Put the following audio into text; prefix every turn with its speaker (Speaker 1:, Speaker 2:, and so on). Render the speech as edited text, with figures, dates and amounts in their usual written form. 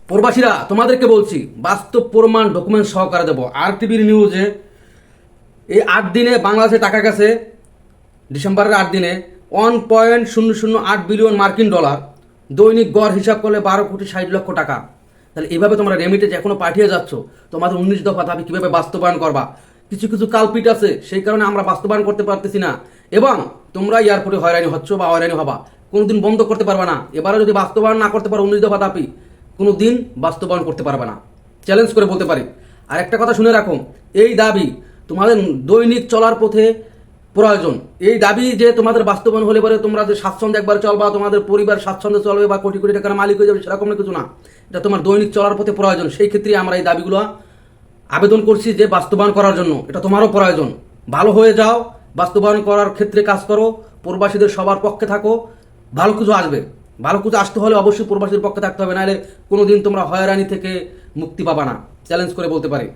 Speaker 1: প্রবাসীরা তোমাদেরকে বলছি, বাস্তব প্রমাণ ডকুমেন্ট সহকারে দেবো। আর টিভির নিউজে এই 8 দিনে বাংলাদেশে টাকা গেছে, ডিসেম্বরের 8 দিনে 1.008 বিলিয়ন মার্কিন ডলার, দৈনিক গড় হিসাব করলে 12,60,00,000 টাকা। তাহলে এইভাবে তোমরা রেমিটেন্স এখনো পাঠিয়ে যাচ্ছ, তোমাদের 19 দফা দাবি কীভাবে বাস্তবায়ন করবা? কিছু কিছু কালপিট আছে, সেই কারণে আমরা বাস্তবায়ন করতে পারতেছি না, এবং তোমরা এয়ারপোর্টে হয়রানি হচ্ছ বা হয়রানি হবা, কোনোদিন বন্ধ করতে পারবে না। এবারে যদি বাস্তবায়ন না করতে পারো 19 দফা দাবি, কোনো দিন বাস্তবায়ন করতে পারবে না, চ্যালেঞ্জ করে বলতে পারি। আর একটা কথা শুনে রাখো, এই দাবি তোমাদের দৈনিক চলার পথে প্রয়োজন। এই দাবি যে তোমাদের বাস্তবায়ন হলে পরে তোমরা যে স্বাচ্ছন্দ্যে একবার চলবা, তোমাদের পরিবার স্বাচ্ছন্দ্যে চলবে বা কোটি কোটি টাকার মালিক হয়ে যাবে, সেরকম কিছু না। এটা তোমার দৈনিক চলার পথে প্রয়োজন। সেই ক্ষেত্রে আমরা এই দাবিগুলো আবেদন করছি যে বাস্তবায়ন করার জন্য। এটা তোমারও প্রয়োজন। ভালো হয়ে যাও, বাস্তবায়ন করার ক্ষেত্রে কাজ করো, প্রবাসীদের সবার পক্ষে থাকো, ভালো কিছু আসবে। ভালো কিছু আসতে হলে অবশ্যই প্রবাসীদের পক্ষে থাকতে হবে, নাহলে কোনোদিন তোমরা হয়রানি থেকে মুক্তি পাবা না, চ্যালেঞ্জ করে বলতে পারি।